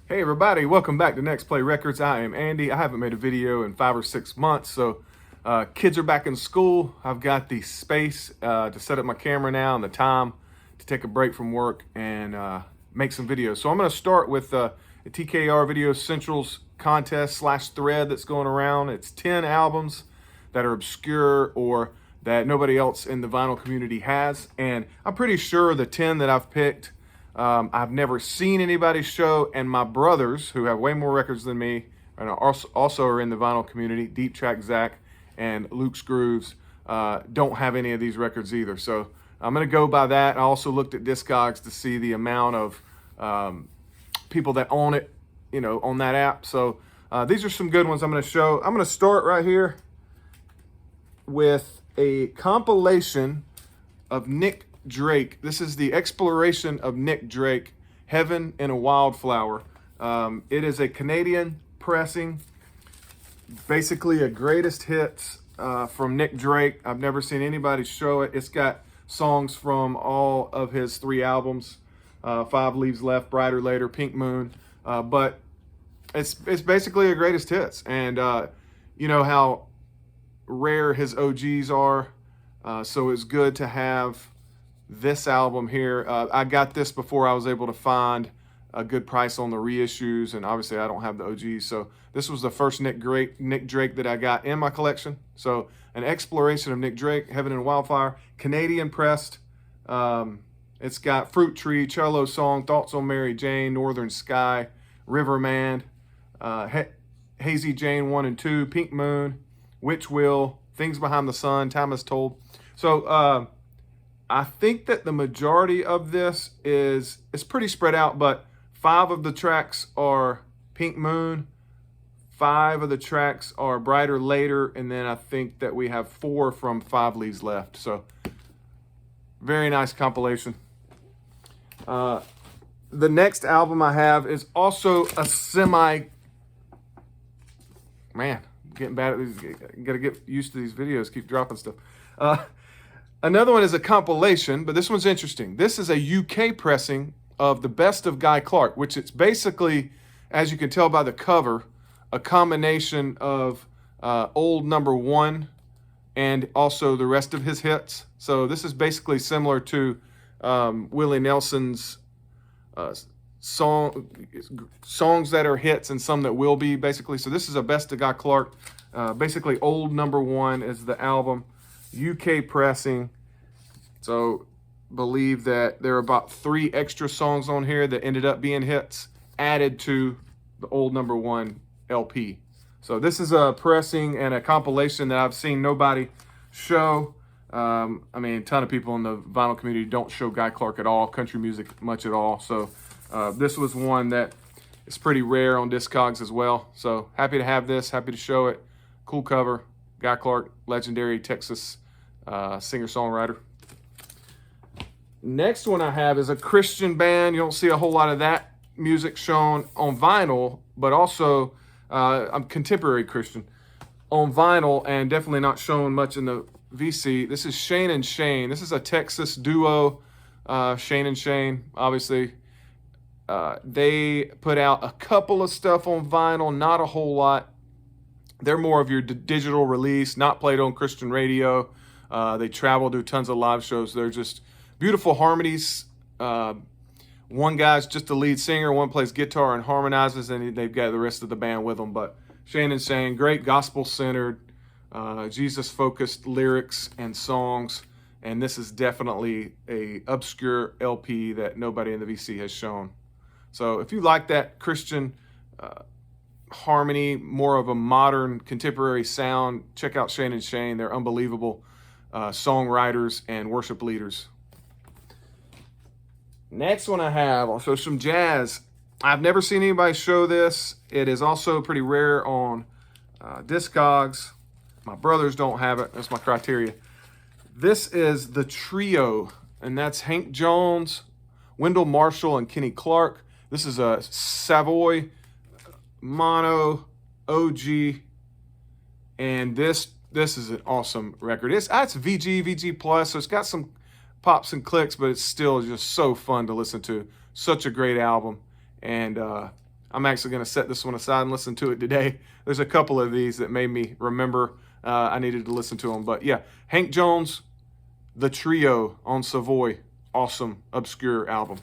Hey everybody, welcome back to Next Play Records. I am Andy. I haven't made a video in 5 or 6 months, so kids are back in school. I've got the space to set up my camera now and the time to take a break from work and make some videos. So I'm going to start with a TKR Video Centrals contest / thread that's going around. It's 10 albums that are obscure or that nobody else in the vinyl community has, and I'm pretty sure the 10 that I've picked I've never seen anybody show, and my brothers, who have way more records than me, and also are in the vinyl community, Deep Track Zach and Luke's Grooves, don't have any of these records either. So I'm going to go by that. I also looked at Discogs to see the amount of people that own it, on that app. So these are some good ones I'm going to show. I'm going to start right here with a compilation of Nick Drake. This is the exploration of Nick Drake, Heaven in a Wildflower. It is a Canadian pressing, basically a greatest hits from Nick Drake. I've never seen anybody show it. It's got songs from all of his 3 albums, 5 Leaves Left, Brighter Later, Pink Moon, but it's basically a greatest hits. And you know how rare his OGs are, so it's good to have this album here. I got this before I was able to find a good price on the reissues, and obviously I don't have the OGs, so this was the first Nick Drake that I got in my collection. So an exploration of Nick Drake, Heaven and Wildfire, Canadian pressed. It's got Fruit Tree, Cello Song, Thoughts on Mary Jane, Northern Sky, Riverman, Hazy Jane 1 and 2, Pink Moon, Witch Will, Things Behind the Sun, Time Has Told. So I think that the majority of this it's pretty spread out, but 5 of the tracks are Pink Moon, 5 of the tracks are Brighter Later, and then I think that we have 4 from 5 Leaves Left. So very nice compilation. The next album I have is also a man, getting bad at these. Gotta get used to these videos, keep dropping stuff. Another one is a compilation, but this one's interesting. This is a UK pressing of the best of Guy Clark, which it's basically, as you can tell by the cover, a combination of old number 1 and also the rest of his hits. So this is basically similar to Willie Nelson's songs that are hits and some that will be, basically. So this is a best of Guy Clark. Basically old number 1 is the album. UK pressing. So believe that there are about 3 extra songs on here that ended up being hits added to the old number 1 LP. So this is a pressing and a compilation that I've seen nobody show. I mean, a ton of people in the vinyl community don't show Guy Clark at all, country music much at all. So this was one that is pretty rare on Discogs as well. So happy to have this, happy to show it. Cool cover. Guy Clark, legendary Texas singer-songwriter. Next one I have is a Christian band. You don't see a whole lot of that music shown on vinyl, but also I'm contemporary Christian on vinyl, and definitely not shown much in the VC. This is Shane and Shane. This is a Texas duo, Shane and Shane, obviously. They put out a couple of stuff on vinyl, not a whole lot. They're more of your digital release, not played on Christian radio. They travel, do tons of live shows. They're just beautiful harmonies. One guy's just the lead singer, one plays guitar and harmonizes, and they've got the rest of the band with them. But Shane and Shane, great gospel-centered, Jesus-focused lyrics and songs. And this is definitely a obscure LP that nobody in the VC has shown. So if you like that Christian harmony, more of a modern contemporary sound, check out Shane and Shane. They're unbelievable songwriters and worship leaders. Next one I have, I'll show some jazz. I've never seen anybody show this. It is also pretty rare on Discogs. My brothers don't have it. That's my criteria. This is the Trio, and that's Hank Jones, Wendell Marshall, and Kenny Clark. This is a Savoy mono OG, and this is an awesome record. It's VG plus, so it's got some pops and clicks, but it's still just so fun to listen to. Such a great album, and I'm actually going to set this one aside and listen to it today. There's a couple of these that made me remember I needed to listen to them. But yeah, Hank Jones, The Trio on Savoy. Awesome, obscure album.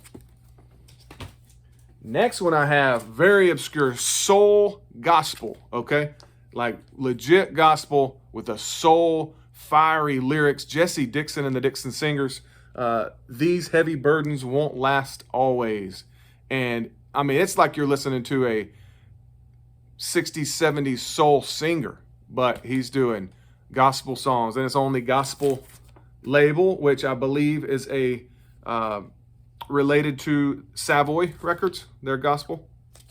Next one I have, very obscure, soul gospel, okay? Like legit gospel with a soul, fiery lyrics. Jesse Dixon and the Dixon Singers. These heavy burdens won't last always. And I mean, it's like you're listening to a 60s, 70s soul singer, but he's doing gospel songs, and it's on the gospel label, which I believe is a related to Savoy Records, their gospel.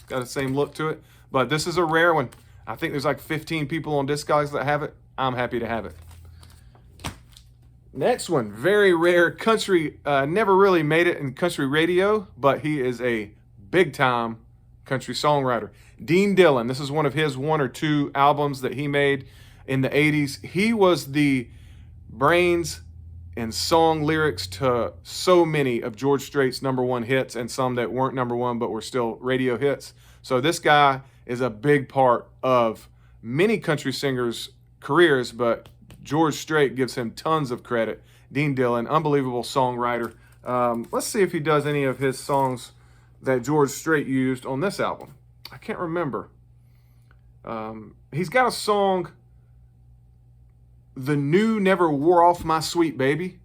Got the same look to it, but this is a rare one. I think there's like 15 people on Discogs that have it. I'm happy to have it. Next one, very rare country, never really made it in country radio, but he is a big time country songwriter. Dean Dillon, this is one of his 1 or 2 albums that he made in the 80s. He was the brains and song lyrics to so many of George Strait's #1 hits, and some that weren't #1 but were still radio hits. So this guy is a big part of many country singers' careers, but George Strait gives him tons of credit. Dean Dillon, unbelievable songwriter. Let's see if he does any of his songs that George Strait used on this album. I can't remember. He's got a song, The New Never Wore Off My Sweet Baby.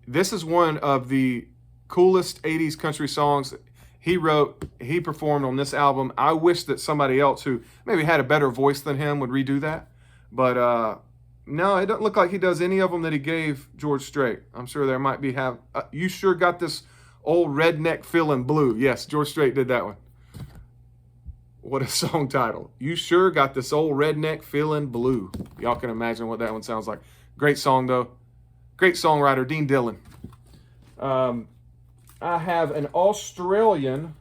This is one of the coolest 80s country songs he wrote, he performed on this album. I wish that somebody else who maybe had a better voice than him would redo that. But no, it doesn't look like he does any of them that he gave George Strait. I'm sure there might be You Sure Got This Old Redneck Feeling Blue. Yes, George Strait did that one. What a song title. You Sure Got This Old Redneck Feeling Blue. Y'all can imagine what that one sounds like. Great song, though. Great songwriter, Dean Dillon. I have an Australian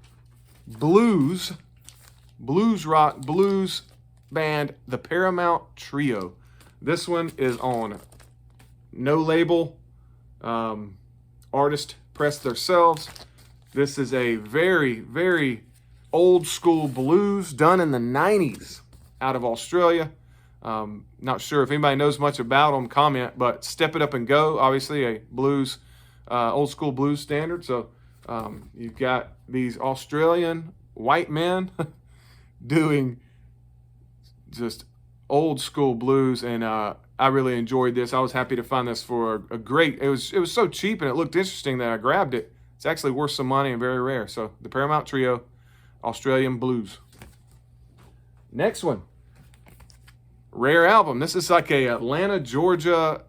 blues rock, blues band, the Paramount Trio. This one is on no label. Artist pressed themselves. This is a very, very old school blues done in the 90s out of Australia. Not sure if anybody knows much about them, comment, but Step It Up and Go, obviously a blues, old school blues standard. So you've got these Australian white men doing just old school blues, and I really enjoyed this. I was happy to find this for a great, it was so cheap and it looked interesting that I grabbed it. It's actually worth some money and very rare. So the Paramount Trio, Australian blues. Next one, rare album. This is like a Atlanta, Georgia,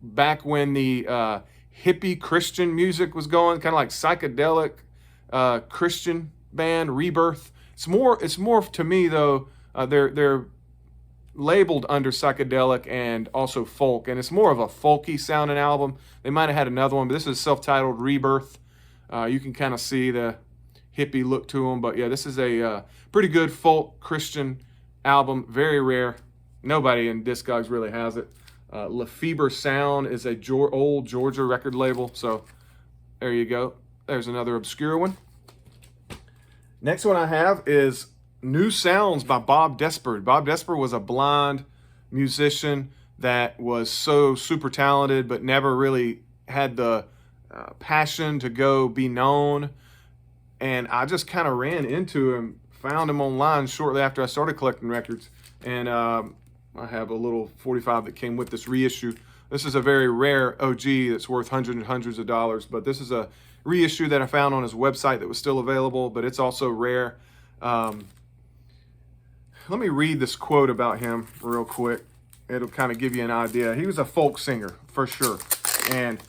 back when the hippie Christian music was going, kind of like psychedelic Christian band, Rebirth. It's more to me though. They're labeled under psychedelic and also folk, and it's more of a folky sounding album. They might have had another one, but this is self-titled Rebirth. You can kind of see the hippie look to them, but yeah, this is a pretty good folk Christian album, very rare. Nobody in Discogs really has it. Lefebvre Sound is a old Georgia record label, so there you go. There's another obscure one. Next one I have is New Sounds by Bob Despard. Bob Despard was a blind musician that was so super talented, but never really had the passion to go be known. And I just kind of ran into him, found him online shortly after I started collecting records. And I have a little 45 that came with this reissue. This is a very rare OG that's worth hundreds and hundreds of dollars, but this is a reissue that I found on his website that was still available, but it's also rare. Let me read this quote about him real quick. It'll kind of give you an idea. He was a folk singer for sure, and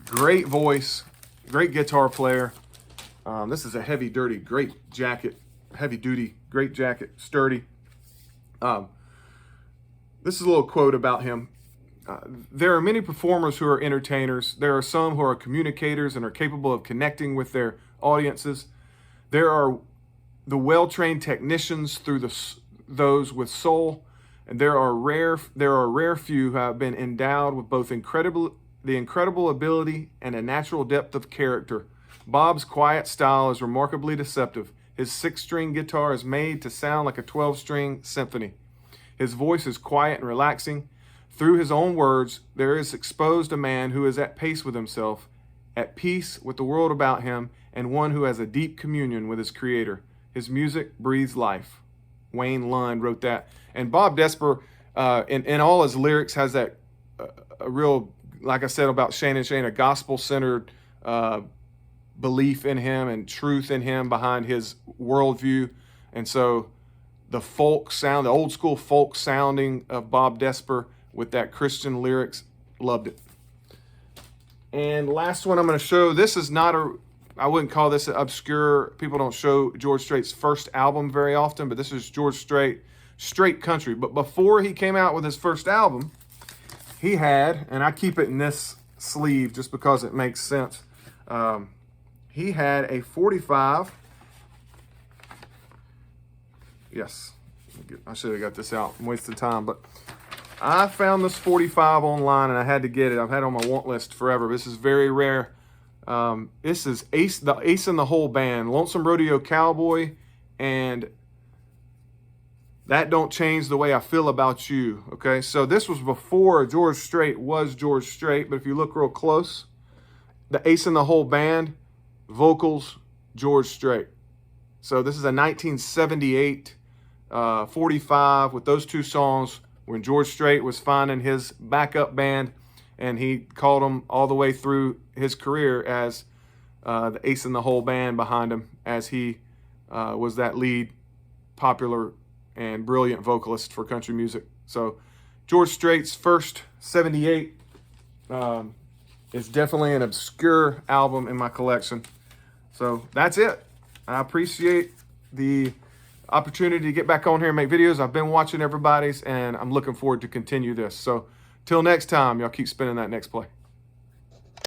great voice, great guitar player. This is a heavy, dirty, great jacket, heavy duty, great jacket, sturdy. This is a little quote about him. There are many performers who are entertainers. There are some who are communicators and are capable of connecting with their audiences. There are the well-trained technicians through those with soul, and there are rare few who have been endowed with both the incredible ability and a natural depth of character. Bob's quiet style is remarkably deceptive. His 6-string guitar is made to sound like a 12-string symphony. His voice is quiet and relaxing. Through his own words, there is exposed a man who is at peace with himself, at peace with the world about him, and one who has a deep communion with his creator. His music breathes life. Wayne Lund wrote that. And Bob Desper, in all his lyrics, has that a real, like I said about Shane and Shane, a gospel-centered belief in him and truth in him behind his worldview. And so the folk sound, the old school folk sounding of Bob Desper with that Christian lyrics, loved it. And last one I'm going to show, this is not I wouldn't call this an obscure, people don't show George Strait's first album very often, but this is George Strait, Straight Country. But before he came out with his first album, he had, and I keep it in this sleeve just because it makes sense, he had a 45. Yes, I should have got this out. I'm wasting time, but I found this 45 online and I had to get it. I've had it on my want list forever. This is very rare. This is the Ace in the Hole Band, Lonesome Rodeo Cowboy, and That Don't Change the Way I Feel About You. Okay, so this was before George Strait was George Strait, but if you look real close, the Ace in the Hole Band, vocals, George Strait. So this is a 1978 45 with those two songs when George Strait was finding his backup band, and he called them all the way through his career as the Ace in the Hole Band behind him, as he was that lead, popular and brilliant vocalist for country music. So George Strait's first 78 is definitely an obscure album in my collection. So that's it. I appreciate the opportunity to get back on here and make videos. I've been watching everybody's, and I'm looking forward to continue this. So till next time, y'all keep spinning that next play.